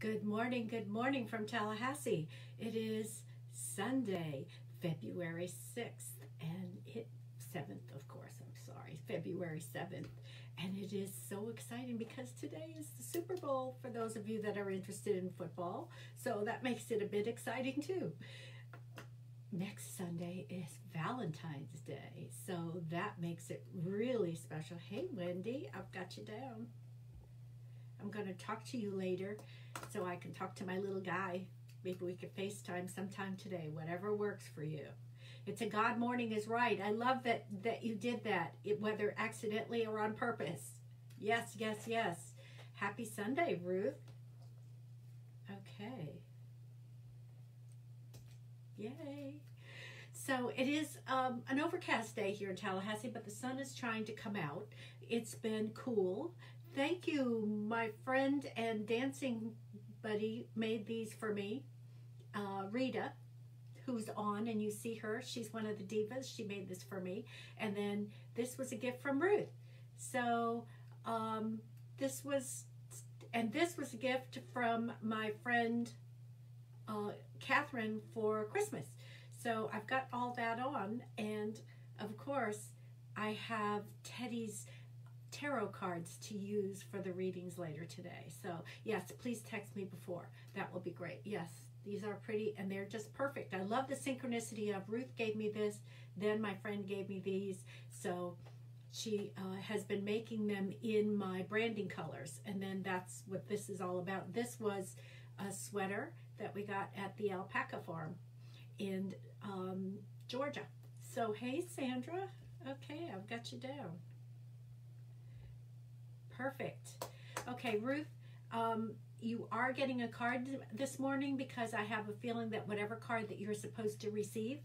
Good morning from Tallahassee. It is Sunday, February 6th, and 7th, of course, I'm sorry, February 7th. And it is so exciting because today is the Super Bowl for those of you that are interested in football. So that makes it a bit exciting too. Next Sunday is Valentine's Day, so that makes it really special. Hey, Wendy, I've got you down. I'm going to talk to you later so I can talk to my little guy. Maybe we could FaceTime sometime today, whatever works for you. It's a God morning is right. I love that you did that, whether accidentally or on purpose. Yes, yes, yes. Happy Sunday, Ruth. Okay. Yay. So it is an overcast day here in Tallahassee, but the sun is trying to come out. It's been cool. Thank you. My friend and dancing buddy made these for me. Rita, who's on, and you see her. She's one of the divas. She made this for me. And then this was a gift from Ruth. So this was a gift from my friend Catherine for Christmas. So I've got all that on, and of course I have Teddy's tarot cards to use for the readings later today. So yes, please text me before. That will be great. Yes, these are pretty and they're just perfect. I love the synchronicity of Ruth gave me this, then my friend gave me these. So she has been making them in my branding colors, and then that's what this is all about. This was a sweater that we got at the alpaca farm in Georgia. So hey, Sandra. Okay, I've got you down. Perfect. Okay, Ruth, you are getting a card this morning because I have a feeling that whatever card that you're supposed to receive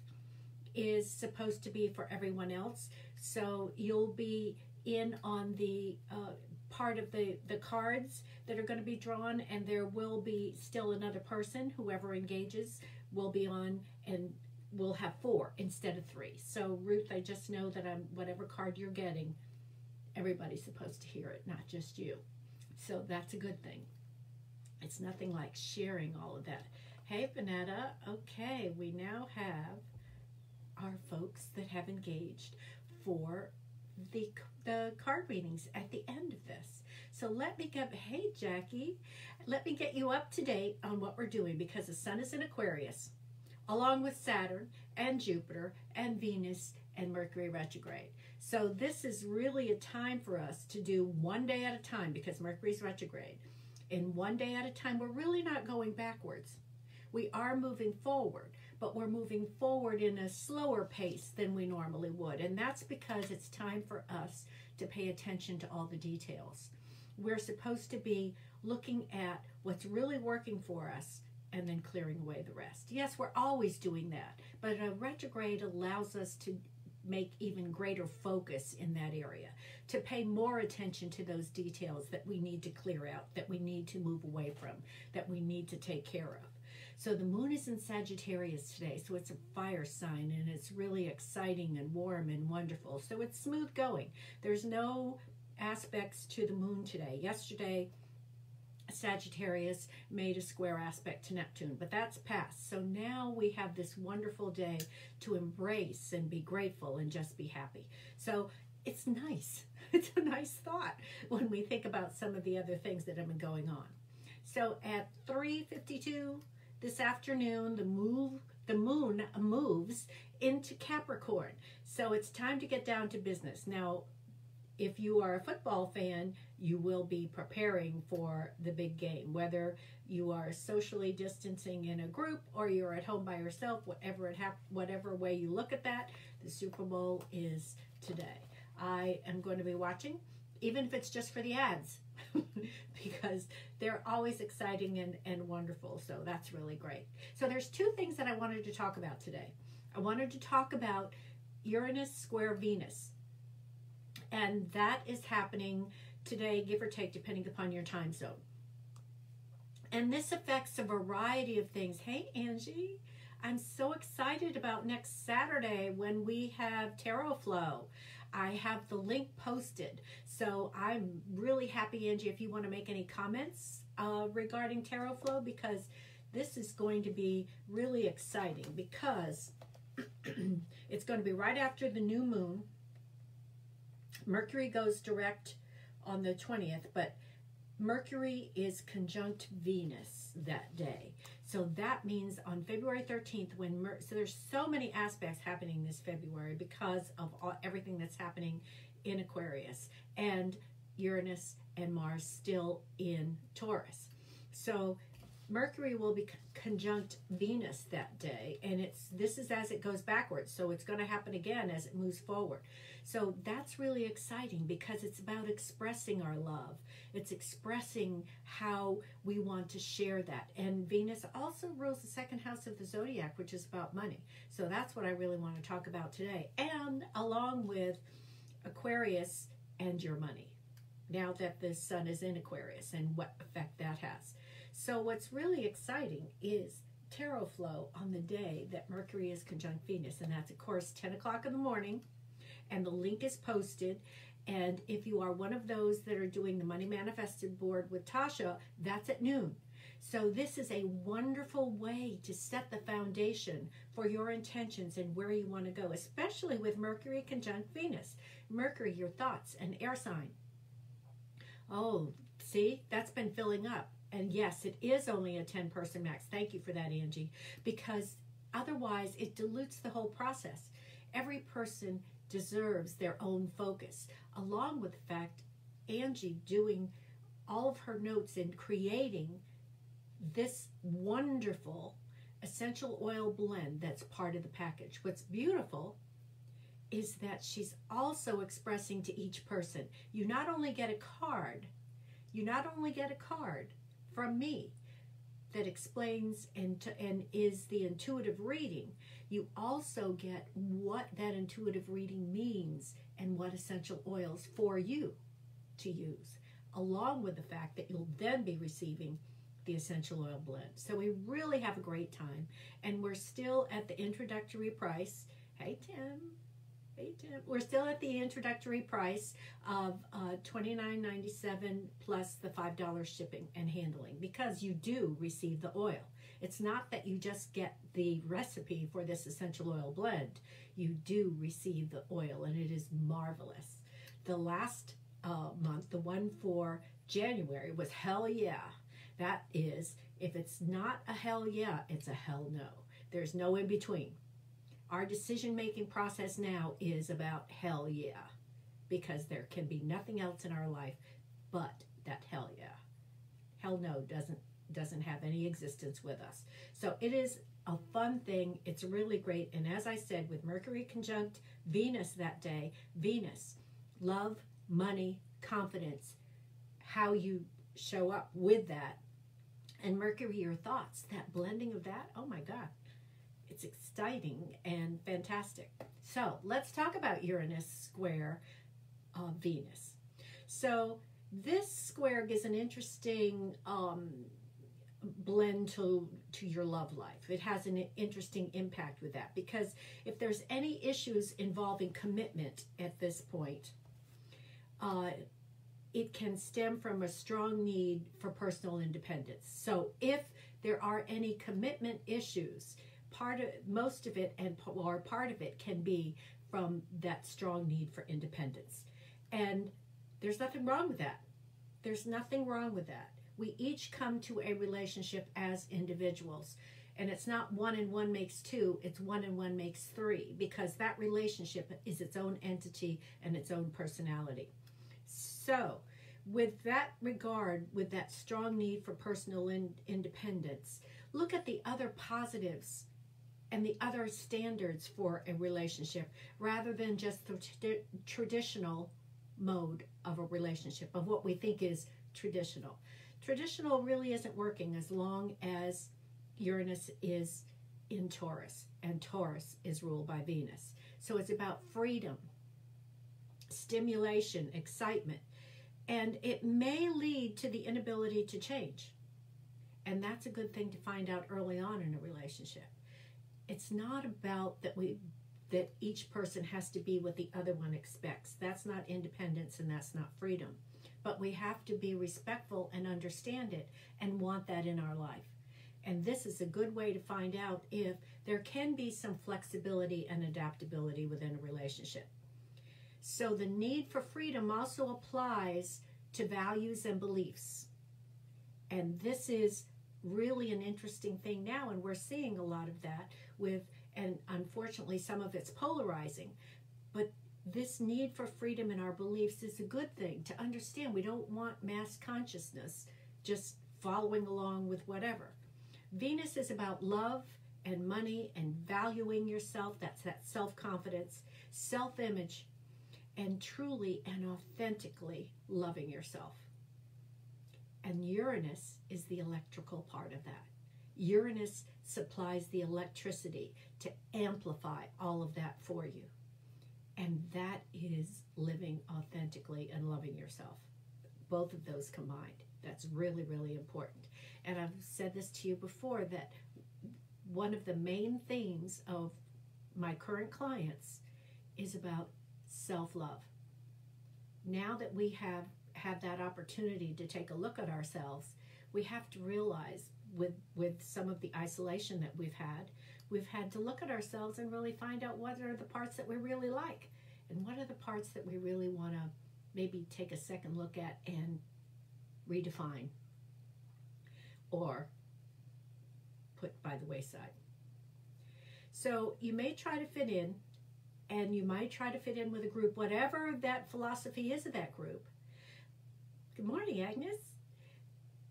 is supposed to be for everyone else. So you'll be in on the part of the cards that are going to be drawn, and there will be still another person, whoever engages will be on, and we'll have 4 instead of 3. So Ruth, I just know that whatever card you're getting, everybody's supposed to hear it, not just you. So that's a good thing. It's nothing like sharing all of that. Hey, Vanetta. Okay, we now have our folks that have engaged for the card readings at the end of this. So let me get, hey, Jackie, let me get you up to date on what we're doing, because the sun is in Aquarius, along with Saturn and Jupiter and Venus and Mercury retrograde. So this is really a time for us to do one day at a time, because Mercury's retrograde. And one day at a time, we're really not going backwards. We are moving forward, but we're moving forward in a slower pace than we normally would. And that's because it's time for us to pay attention to all the details. We're supposed to be looking at what's really working for us and then clearing away the rest. Yes, we're always doing that, but a retrograde allows us to make even greater focus in that area, to pay more attention to those details that we need to clear out, that we need to move away from, that we need to take care of. So the moon is in Sagittarius today, so it's a fire sign, and it's really exciting and warm and wonderful. So it's smooth going. There's no aspects to the moon today. Yesterday, Sagittarius made a square aspect to Neptune, but that's past. So now we have this wonderful day to embrace and be grateful and just be happy. So it's nice. It's a nice thought when we think about some of the other things that have been going on. So at 3:52 this afternoon, the moon moves into Capricorn. So it's time to get down to business. Now, if you are a football fan, you will be preparing for the big game, whether you are socially distancing in a group or you're at home by yourself, whatever way you look at that, the Super Bowl is today. I am going to be watching, even if it's just for the ads, because they're always exciting and wonderful. So that's really great. So there's 2 things that I wanted to talk about today. I wanted to talk about Uranus square Venus. And that is happening today, give or take, depending upon your time zone. And this affects a variety of things. Hey, Angie, I'm so excited about next Saturday when we have Tarot Flow. I have the link posted. So I'm really happy, Angie, if you want to make any comments regarding tarot flow, because this is going to be really exciting, because it's going to be right after the new moon. Mercury goes direct on the 20th, but Mercury is conjunct Venus that day. So that means on February 13th, so there's so many aspects happening this February because of everything that's happening in Aquarius, and Uranus and Mars still in Taurus. So Mercury will be conjunct Venus that day, and this is as it goes backwards, so it's going to happen again as it moves forward. So that's really exciting, because it's about expressing our love. It's expressing how we want to share that. And Venus also rules the second house of the zodiac, which is about money. So that's what I really want to talk about today, and along with Aquarius and your money, now that the sun is in Aquarius, and what effect that has. So what's really exciting is tarot flow on the day that Mercury is conjunct Venus, and that's, of course, 10 o'clock in the morning, and the link is posted. And if you are one of those that are doing the Money Manifested board with Tasha, that's at noon. So this is a wonderful way to set the foundation for your intentions and where you want to go, especially with Mercury conjunct Venus. Mercury, your thoughts, an air sign. Oh, see, that's been filling up. And yes, it is only a 10-person max. Thank you for that, Angie, because otherwise it dilutes the whole process. Every person deserves their own focus, along with the fact Angie doing all of her notes and creating this wonderful essential oil blend that's part of the package. What's beautiful is that she's also expressing to each person. You not only get a card from me that explains and is the intuitive reading, you also get what that intuitive reading means and what essential oils for you to use, along with the fact that you'll then be receiving the essential oil blend. So we really have a great time, and we're still at the introductory price. Hey, Tim. We're still at the introductory price of $29.97 plus the $5 shipping and handling, because you do receive the oil. It's not that you just get the recipe for this essential oil blend. You do receive the oil, and it is marvelous. The last month, the one for January, was hell yeah. That is, if it's not a hell yeah, it's a hell no. There's no in between. Our decision-making process now is about hell yeah, because there can be nothing else in our life but that hell yeah. Hell no doesn't have any existence with us. So it is a fun thing. It's really great. And as I said, with Mercury conjunct Venus that day, Venus, love, money, confidence, how you show up with that, and Mercury, your thoughts, that blending of that, oh my God. It's exciting and fantastic. So let's talk about Uranus square Venus. So this square gives an interesting blend to your love life. It has an interesting impact with that, because if there's any issues involving commitment at this point, it can stem from a strong need for personal independence. So if there are any commitment issues, part of it can be from that strong need for independence. And there's nothing wrong with that. There's nothing wrong with that. We each come to a relationship as individuals. And it's not 1 and 1 makes 2, it's 1 and 1 makes 3, because that relationship is its own entity and its own personality. So with that regard, with that strong need for personal independence, look at the other positives and the other standards for a relationship, rather than just the traditional mode of a relationship, of what we think is traditional. Traditional really isn't working as long as Uranus is in Taurus, and Taurus is ruled by Venus. So it's about freedom, stimulation, excitement, and it may lead to the inability to change. And that's a good thing to find out early on in a relationship. It's not about that each person has to be what the other one expects. That's not independence, and that's not freedom. but we have to be respectful and understand it and want that in our life. And this is a good way to find out if there can be some flexibility and adaptability within a relationship. So the need for freedom also applies to values and beliefs. And this is really an interesting thing now, and we're seeing a lot of that with, and unfortunately some of it's polarizing, but this need for freedom in our beliefs is a good thing to understand. We don't want mass consciousness just following along with whatever. Venus is about love and money and valuing yourself. That's that self-confidence, self-image, and truly and authentically loving yourself. And Uranus is the electrical part of that. Uranus supplies the electricity to amplify all of that for you. And that is living authentically and loving yourself. Both of those combined. That's really, really important. And I've said this to you before, that one of the main themes of my current clients is about self-love. Now that we have had that opportunity to take a look at ourselves, we have to realize with some of the isolation that we've had to look at ourselves and really find out what are the parts that we really like and what are the parts that we really want to maybe take a second look at and redefine or put by the wayside. So you may try to fit in, and you might try to fit in with a group, whatever that philosophy is of that group. Good morning, Agnes.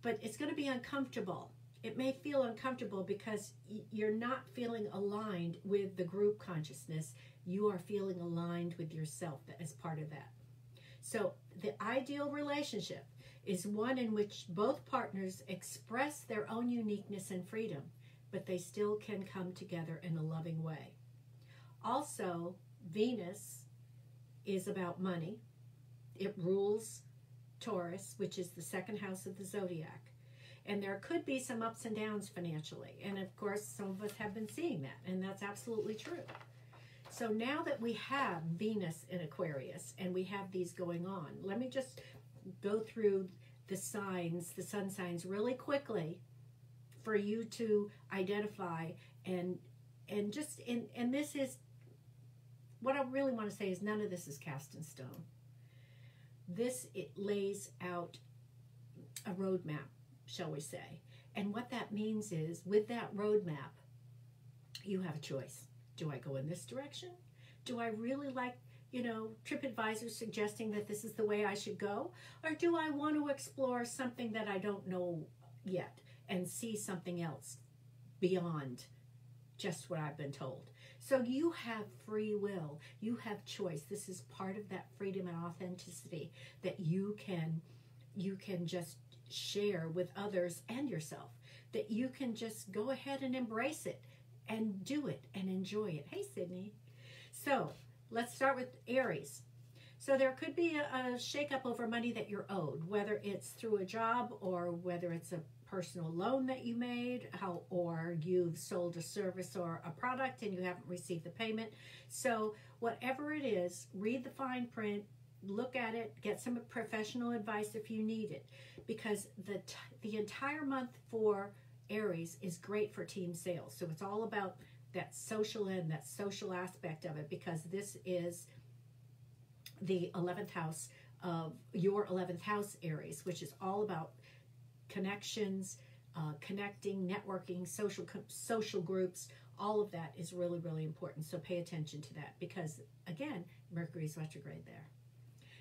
But it's going to be uncomfortable. It may feel uncomfortable because you're not feeling aligned with the group consciousness. You are feeling aligned with yourself as part of that. So the ideal relationship is one in which both partners express their own uniqueness and freedom, but they still can come together in a loving way. Also, Venus is about money. It rules Taurus, which is the second house of the zodiac. And there could be some ups and downs financially. And of course, some of us have been seeing that, and that's absolutely true. So now that we have Venus in Aquarius and we have these going on, let me just go through the signs, the sun signs really quickly for you to identify and this is, what I really want to say is none of this is cast in stone. It lays out a roadmap, shall we say. And what that means is, with that roadmap, you have a choice. Do I go in this direction? Do I really like, TripAdvisor suggesting that this is the way I should go? Or do I want to explore something that I don't know yet and see something else beyond just what I've been told? So you have free will. You have choice. This is part of that freedom and authenticity that you can just share with others and yourself. That you can just go ahead and embrace it and do it and enjoy it. Hey, Sydney. So let's start with Aries. So there could be a shakeup over money that you're owed, whether it's through a job or whether it's a personal loan that you made, or you've sold a service or a product and you haven't received the payment. So whatever it is, read the fine print, look at it, get some professional advice if you need it, because the entire month for Aries is great for team sales. So it's all about that social end, that social aspect of it, because this is the 11th house of your 11th house, Aries, which is all about connections, connecting, networking, social groups. All of that is really, really important. So pay attention to that because, again, Mercury's retrograde there.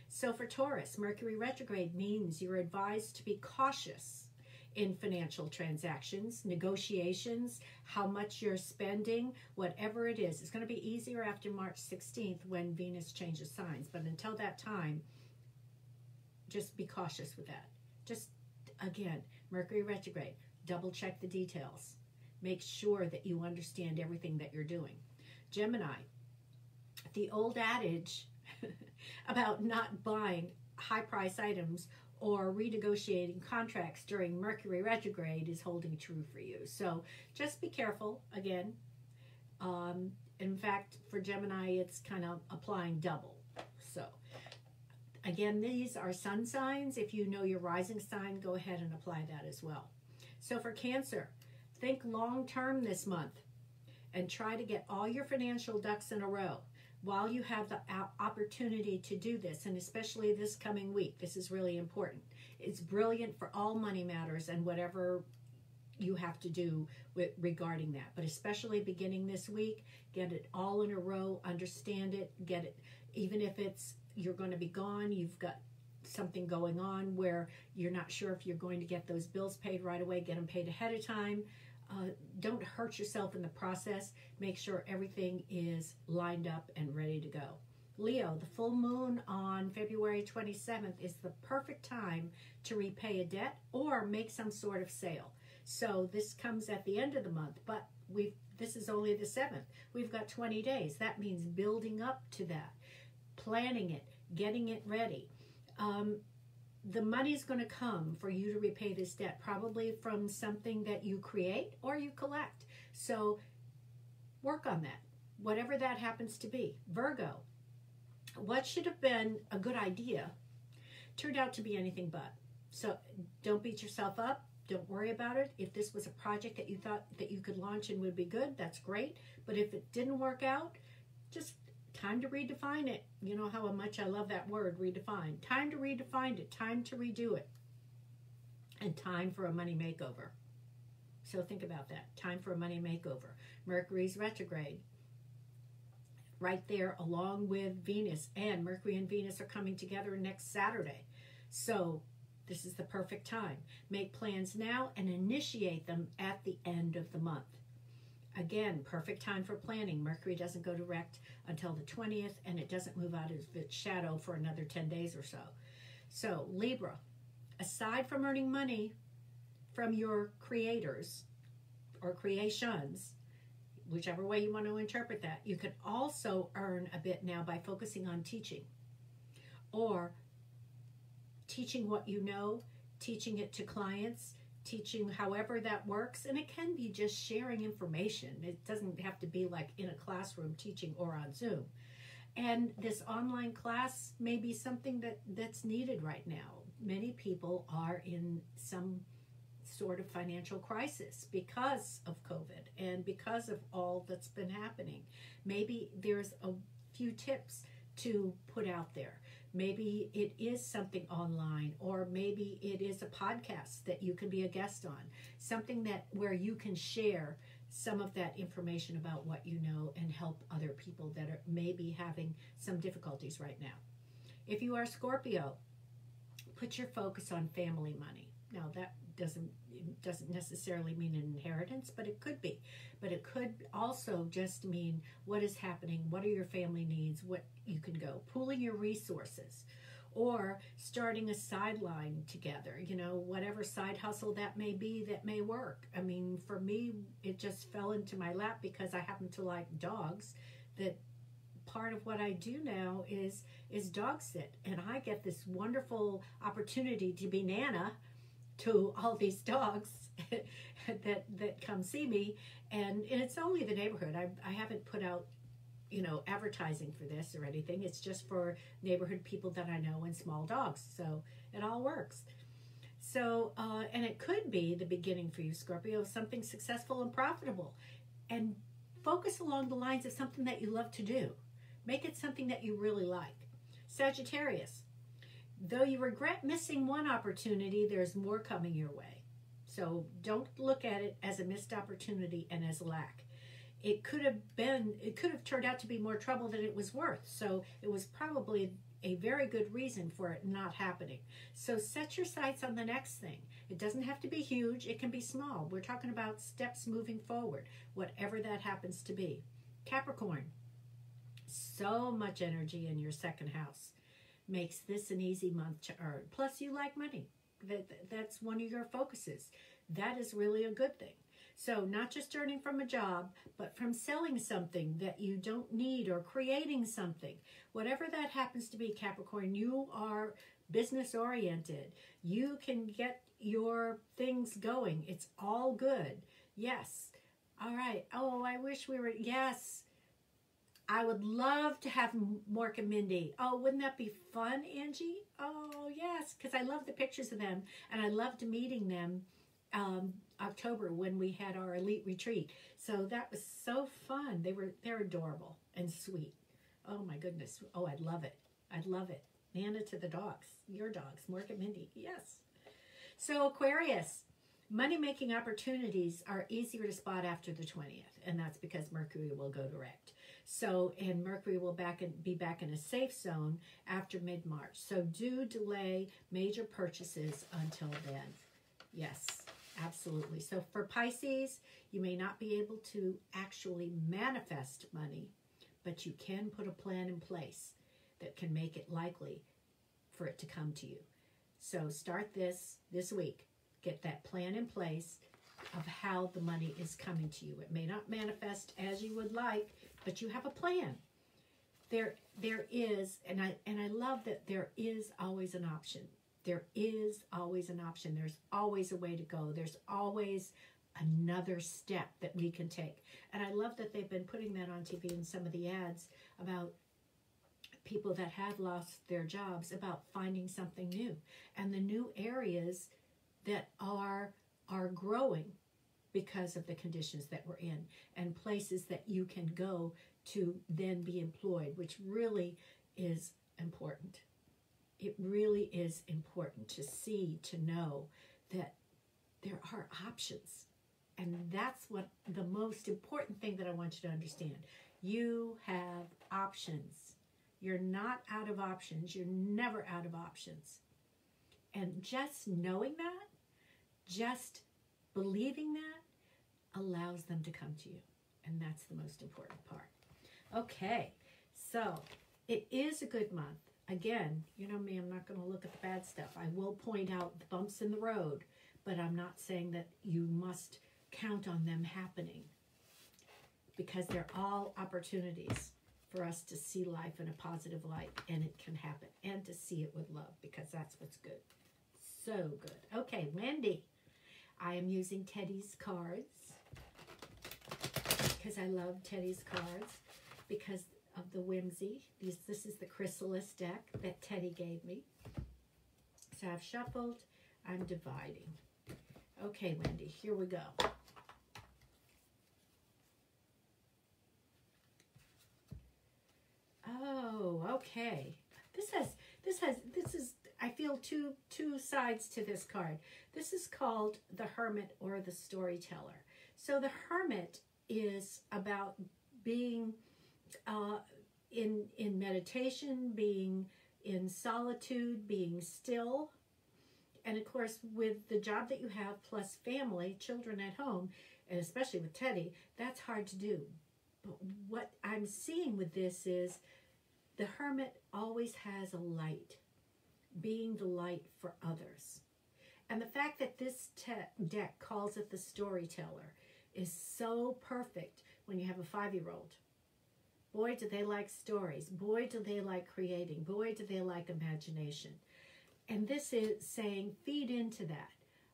So for Taurus, Mercury retrograde means you're advised to be cautious in financial transactions, negotiations, how much you're spending, whatever it is. It's going to be easier after March 16th when Venus changes signs. But until that time, just be cautious with that. Just, again, Mercury retrograde, double check the details. Make sure that you understand everything that you're doing. Gemini, the old adage about not buying high price items or renegotiating contracts during Mercury retrograde is holding true for you. So just be careful, again. In fact, for Gemini, it's kind of applying double. So Again, these are sun signs. If you know your rising sign, go ahead and apply that as well. So for Cancer, think long term this month and try to get all your financial ducks in a row while you have the opportunity to do this, and especially this coming week. This is really important. It's brilliant for all money matters and whatever you have to do regarding that, but especially beginning this week, get it all in a row, understand it, get it, even if it's you're going to be gone, you've got something going on where you're not sure if you're going to get those bills paid right away, get them paid ahead of time. Don't hurt yourself in the process. Make sure everything is lined up and ready to go. Leo, the full moon on February 27th is the perfect time to repay a debt or make some sort of sale. So this comes at the end of the month, but this is only the 7th. We've got 20 days. That means building up to that, planning it, getting it ready. The money's going to come for you to repay this debt, probably from something that you create or you collect. So work on that, whatever that happens to be. Virgo, what should have been a good idea turned out to be anything but. So don't beat yourself up. Don't worry about it. If this was a project that you thought that you could launch and would be good, that's great. But if it didn't work out, just time to redefine it. You know how much I love that word, redefine. Time to redefine it. Time to redo it. And time for a money makeover. So think about that. Time for a money makeover. Mercury's retrograde. Right there along with Venus. And Mercury and Venus are coming together next Saturday. So this is the perfect time. Make plans now and initiate them at the end of the month. Again, perfect time for planning. Mercury doesn't go direct until the 20th, and it doesn't move out of its shadow for another 10 days or so. So, Libra, aside from earning money from your creators or creations, whichever way you want to interpret that, you can also earn a bit now by focusing on teaching. Or teaching what you know, teaching it to clients, teaching however that works, and it can be just sharing information. It doesn't have to be like in a classroom teaching or on Zoom. And this online class may be something that's needed right now. Many people are in some sort of financial crisis because of COVID and because of all that's been happening. Maybe there's a few tips to put out there. Maybe it is something online, or maybe it is a podcast that you can be a guest on. Something that where you can share some of that information about what you know and help other people that are maybe having some difficulties right now. If you are Scorpio, put your focus on family money. Now that doesn't necessarily mean an inheritance, but it could be. But it could also just mean what is happening, what are your family needs, what you can go. Pooling your resources or starting a sideline together, you know, whatever side hustle that may be that may work. I mean, for me, it just fell into my lap because I happen to like dogs. That part of what I do now is dog sit, and I get this wonderful opportunity to be Nana to all these dogs that come see me, and it's only the neighborhood. I haven't put out, you know, advertising for this or anything. It's just for neighborhood people that I know and small dogs, so it all works. So and it could be the beginning for you, Scorpio, of something successful and profitable, and focus along the lines of something that you love to do. Make it something that you really like. Sagittarius, though you regret missing one opportunity, there's more coming your way. So don't look at it as a missed opportunity and as lack. It could have turned out to be more trouble than it was worth. So it was probably a very good reason for it not happening. So set your sights on the next thing. It doesn't have to be huge. It can be small. We're talking about steps moving forward, whatever that happens to be. Capricorn, so much energy in your second house. Makes this an easy month to earn. Plus, you like money. That's one of your focuses. That is really a good thing. So not just earning from a job, but from selling something that you don't need or creating something. Whatever that happens to be, Capricorn, you are business oriented. You can get your things going. It's all good. Yes. All right. Oh, I wish we were, yes. I would love to have Mork and Mindy. Oh, wouldn't that be fun, Angie? Oh, yes, because I love the pictures of them, and I loved meeting them October when we had our elite retreat. So that was so fun. They're adorable and sweet. Oh, my goodness. Oh, I'd love it. I'd love it. Nana to the dogs. Your dogs. Mork and Mindy. Yes. So Aquarius, money-making opportunities are easier to spot after the 20th, and that's because Mercury will go direct. So, and Mercury will be back in a safe zone after mid-March. So do delay major purchases until then. Yes, absolutely. So for Pisces, you may not be able to actually manifest money, but you can put a plan in place that can make it likely for it to come to you. So start this week. Get that plan in place of how the money is coming to you. It may not manifest as you would like, but you have a plan. There is, and I love that there is always an option. There is always an option. There's always a way to go. There's always another step that we can take. And I love that they've been putting that on TV in some of the ads about people that have lost their jobs, about finding something new. And the new areas that are growing because of the conditions that we're in, and places that you can go to then be employed, which really is important. It really is important to see, to know that there are options. And that's what the most important thing that I want you to understand. You have options. You're not out of options. You're never out of options. And just knowing that, just believing that, allows them to come to you. And that's the most important part. Okay, so it is a good month. Again, you know me, I'm not going to look at the bad stuff. I will point out the bumps in the road, but I'm not saying that you must count on them happening, because they're all opportunities for us to see life in a positive light, and it can happen, and to see it with love, because that's what's good. So good. Okay, Wendy. I am using Teddy's cards because I love Teddy's cards because of the whimsy. This is the Chrysalis deck that Teddy gave me. So I've shuffled. I'm dividing. Okay, Wendy, here we go. Oh, okay. This is I feel two sides to this card. This is called the Hermit or the Storyteller. So the Hermit is about being in meditation, being in solitude, being still. And of course, with the job that you have, plus family, children at home, and especially with Teddy, that's hard to do. But what I'm seeing with this is the Hermit always has a light, being the light for others. And the fact that this deck calls it the Storyteller is so perfect when you have a 5-year-old. Boy, do they like stories. Boy, do they like creating. Boy, do they like imagination. And this is saying, feed into that.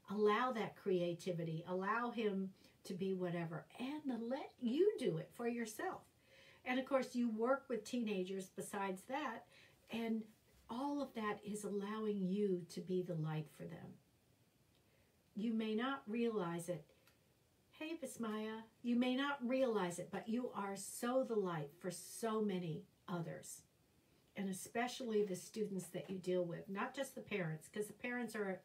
Allow that creativity. Allow him to be whatever. And let you do it for yourself. And of course, you work with teenagers besides that. And all of that is allowing you to be the light for them. You may not realize it. Hey, Vismaya, you may not realize it, but you are so the light for so many others. And especially the students that you deal with, not just the parents, because the parents are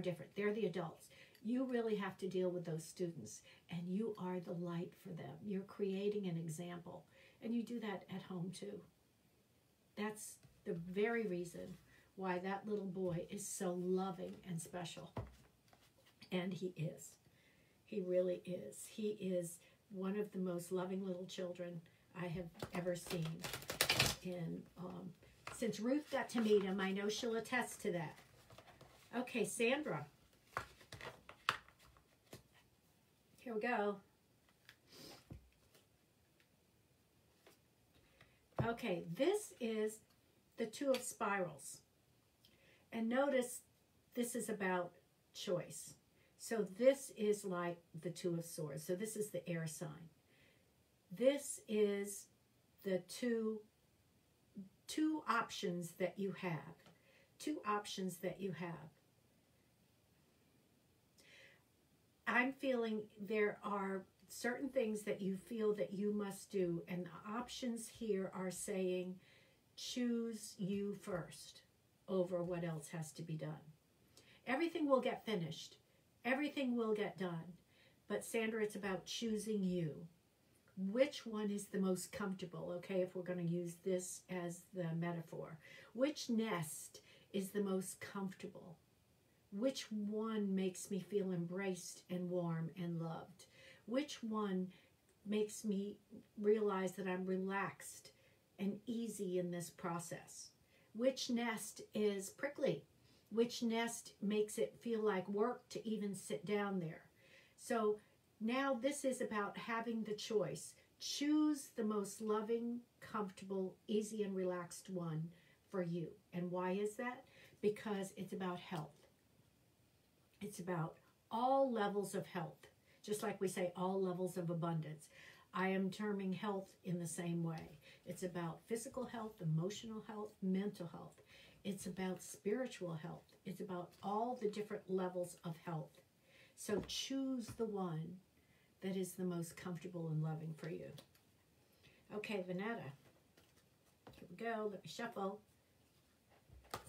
different. They're the adults. You really have to deal with those students, and you are the light for them. You're creating an example, and you do that at home too. That's the very reason why that little boy is so loving and special. And he is. He really is. He is one of the most loving little children I have ever seen. And since Ruth got to meet him, I know she'll attest to that. Okay, Sandra. Here we go. Okay, this is the Two of Spirals. And notice this is about choice. So this is like the Two of Swords. So this is the air sign. This is the two options that you have. two options that you have. I'm feeling there are certain things that you feel that you must do, and the options here are saying choose you first over what else has to be done. Everything will get finished. Everything will get done. But Sandra, it's about choosing you. Which one is the most comfortable, okay, if we're going to use this as the metaphor? Which nest is the most comfortable? Which one makes me feel embraced and warm and loved? Which one makes me realize that I'm relaxed and easy in this process? Which nest is prickly? Which nest makes it feel like work to even sit down there? So now this is about having the choice. Choose the most loving, comfortable, easy, and relaxed one for you. And why is that? Because it's about health. It's about all levels of health. Just like we say, all levels of abundance. I am terming health in the same way. It's about physical health, emotional health, mental health. It's about spiritual health. It's about all the different levels of health. So choose the one that is the most comfortable and loving for you. Okay, Vanetta. Here we go. Let me shuffle.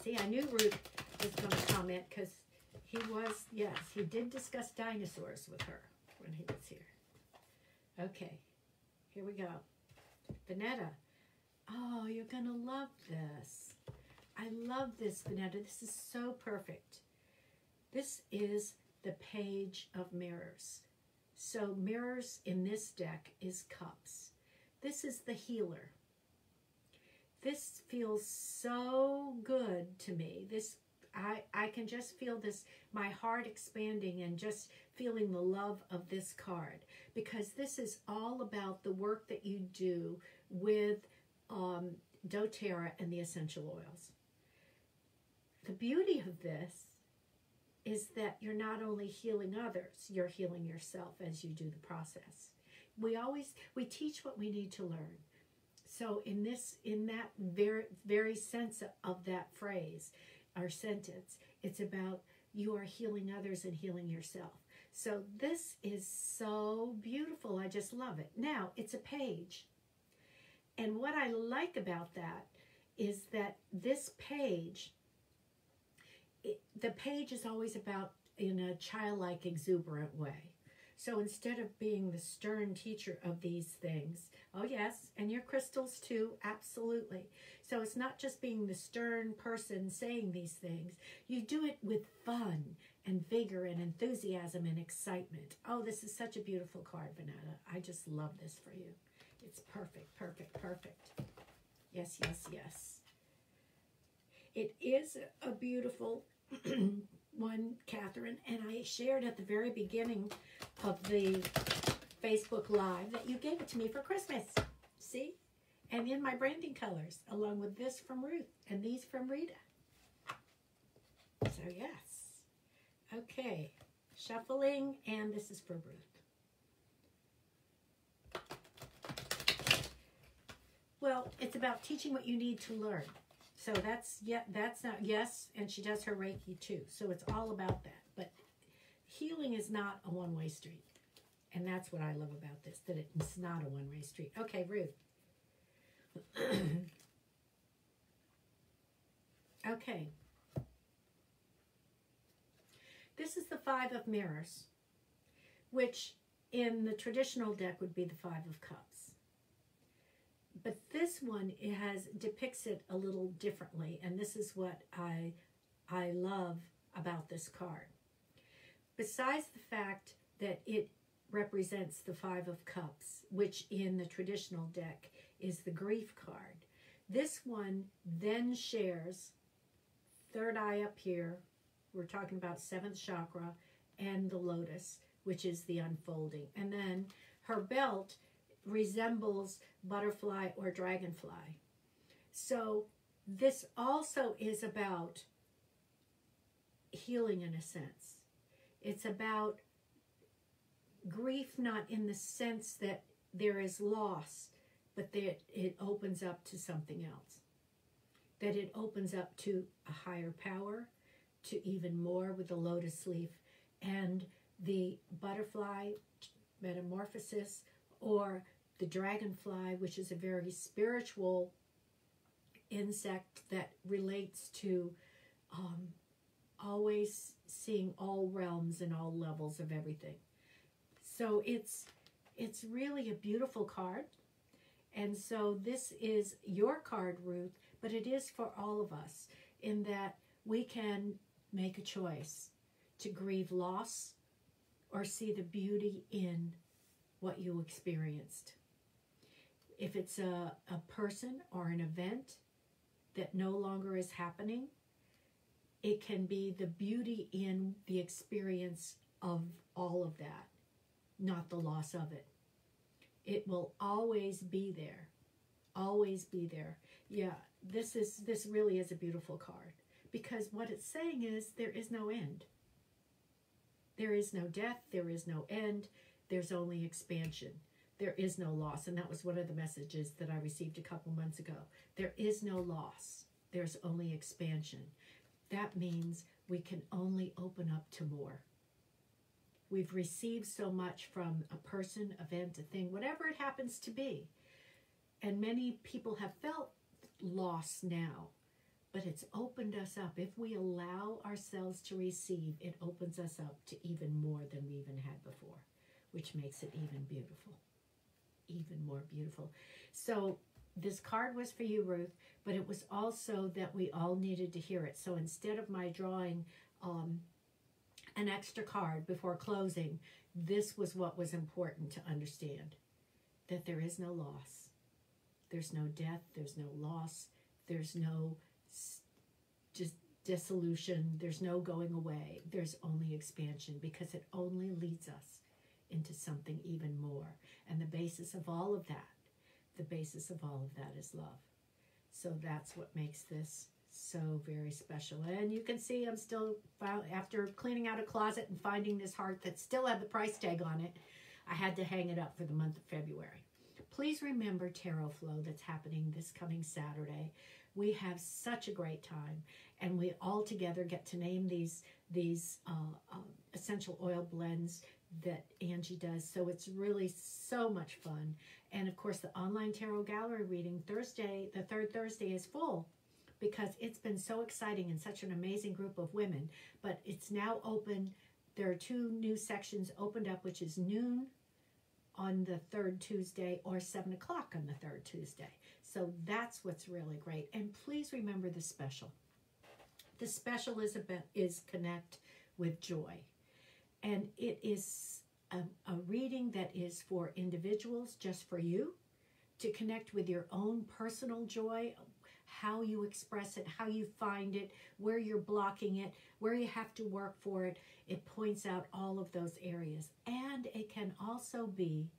See, I knew Ruth was going to comment because he was, yes, he did discuss dinosaurs with her when he was here. Okay, here we go. Vanetta. Oh, you're going to love this. I love this, Vanetta. This is so perfect. This is the Page of Mirrors. So mirrors in this deck is cups. This is the healer. This feels so good to me. This I can just feel this, my heart expanding and just feeling the love of this card, because this is all about the work that you do with doTERRA and the essential oils. The beauty of this is that you're not only healing others, you're healing yourself as you do the process. We teach what we need to learn. So in that very sense of that phrase or sentence, it's about you are healing others and healing yourself. So this is so beautiful. I just love it. Now, it's a page. And what I like about that is that this page, the page is always about in a childlike, exuberant way. So instead of being the stern teacher of these things, oh yes, and your crystals too, absolutely. So it's not just being the stern person saying these things. You do it with fun and vigor and enthusiasm and excitement. Oh, this is such a beautiful card, Vanetta. I just love this for you. It's perfect, perfect, perfect. Yes, yes, yes. It is a beautiful one, Catherine, and I shared at the very beginning of the Facebook Live that you gave it to me for Christmas. See? And in my branding colors, along with this from Ruth and these from Rita. So yes. Okay. Shuffling, and this is for Ruth. Well, it's about teaching what you need to learn. So that's not, yes, and she does her Reiki too. So it's all about that. But healing is not a one-way street. And that's what I love about this, that it's not a one-way street. Okay, Ruth. Okay. This is the Five of Mirrors, which in the traditional deck would be the Five of Cups. But this one, depicts it a little differently, and this is what I love about this card. Besides the fact that it represents the Five of Cups, which in the traditional deck is the grief card, this one then shares third eye up here. We're talking about seventh chakra and the lotus, which is the unfolding. And then her belt resembles butterfly or dragonfly. So this also is about healing in a sense. It's about grief, not in the sense that there is loss, but that it opens up to something else. that it opens up to a higher power, to even more with the lotus leaf and the butterfly metamorphosis, or the dragonfly, which is a very spiritual insect that relates to always seeing all realms and all levels of everything. So it's really a beautiful card. And so this is your card, Ruth, but it is for all of us in that we can make a choice to grieve loss or see the beauty in what you experienced. If it's a person or an event that no longer is happening, it can be the beauty in the experience of all of that, not the loss of it. It will always be there. Always be there. Yeah, this really is a beautiful card, because what it's saying is there is no end. There is no death, there is no end, there's only expansion. There is no loss, and that was one of the messages that I received a couple months ago. There is no loss, there's only expansion. That means we can only open up to more. We've received so much from a person, event, a thing, whatever it happens to be. And many people have felt loss now, but it's opened us up. If we allow ourselves to receive, it opens us up to even more than we even had before, which makes it even beautiful, even more beautiful. So this card was for you, Ruth, but it was also that we all needed to hear it. So instead of my drawing an extra card before closing, this was what was important to understand, that there is no loss. There's no death, there's no loss, there's no just dissolution, there's no going away, there's only expansion, because it only leads us into something even more. And the basis of all of that, is love. So that's what makes this so very special. And you can see I'm still, after cleaning out a closet and finding this heart that still had the price tag on it, I had to hang it up for the month of February. Please remember Tarot Flow that's happening this coming Saturday. We have such a great time, and we all together get to name these essential oil blends that Angie does. So it's really so much fun. And of course, the online tarot gallery reading Thursday, the third Thursday, is full, because it's been so exciting and such an amazing group of women. But it's now open. There are 2 new sections opened up, which is noon on the third Tuesday or 7 o'clock on the third Tuesday. So that's what's really great. And please remember the special. The special is Connect with Joy. And it is a reading that is for individuals, just for you, to connect with your own personal joy, how you express it, how you find it, where you're blocking it, where you have to work for it. It points out all of those areas. And it can also be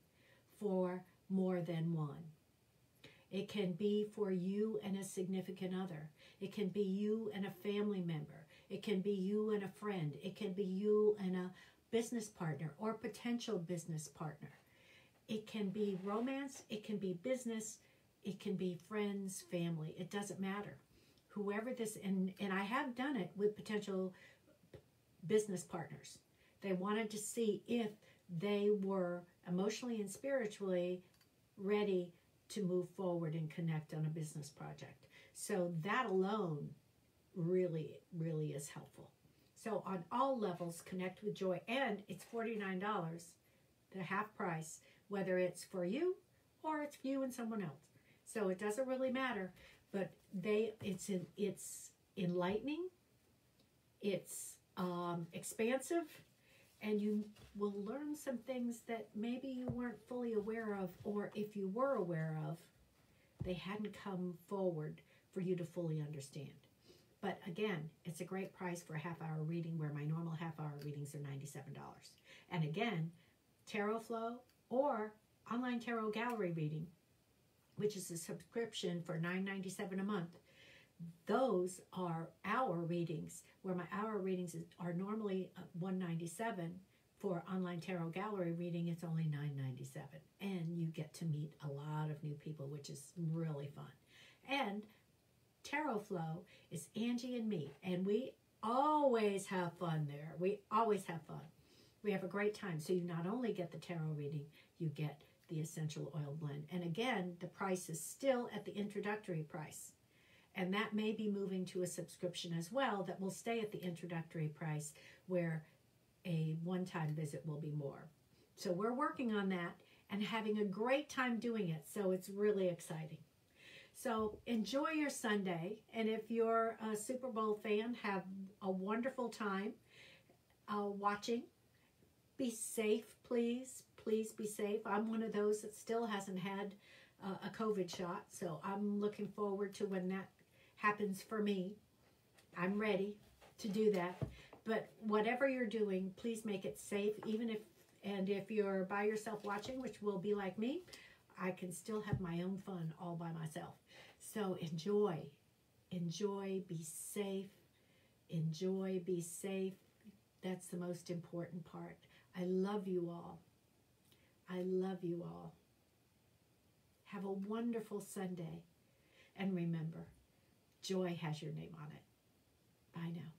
for more than one. It can be for you and a significant other. It can be you and a family member. It can be you and a friend. It can be you and a business partner or potential business partner. It can be romance. It can be business. It can be friends, family. It doesn't matter. Whoever this, and I have done it with potential business partners. They wanted to see if they were emotionally and spiritually ready to move forward and connect on a business project. So that alone really, really is helpful. So on all levels, Connect with Joy. And it's $49, the half price, whether it's for you or it's for you and someone else. So it doesn't really matter, but it's enlightening, it's expansive, and you will learn some things that maybe you weren't fully aware of, or if you were aware of, they hadn't come forward for you to fully understand. But again, it's a great price for a half-hour reading, where my normal half-hour readings are $97. And again, Tarot Flow or online tarot gallery reading, which is a subscription for $9.97 a month. Those are hour readings, where my hour readings are normally $197. For online tarot gallery reading, it's only $9.97. And you get to meet a lot of new people, which is really fun. And Tarot Flow is Angie and me, and we always have fun there. We always have fun. We have a great time. So you not only get the tarot reading, you get the essential oil blend. And again, the price is still at the introductory price. And that may be moving to a subscription as well that will stay at the introductory price, where a one-time visit will be more. So we're working on that and having a great time doing it. So it's really exciting. So enjoy your Sunday. And if you're a Super Bowl fan, have a wonderful time watching. Be safe, please. Please be safe. I'm one of those that still hasn't had a COVID shot. So I'm looking forward to when that happens for me. I'm ready to do that. But whatever you're doing, please make it safe. If you're by yourself watching, which will be like me, I can still have my own fun all by myself. So enjoy. Enjoy, be safe. Enjoy, be safe. That's the most important part. I love you all. I love you all. Have a wonderful Sunday. And remember, joy has your name on it. Bye now.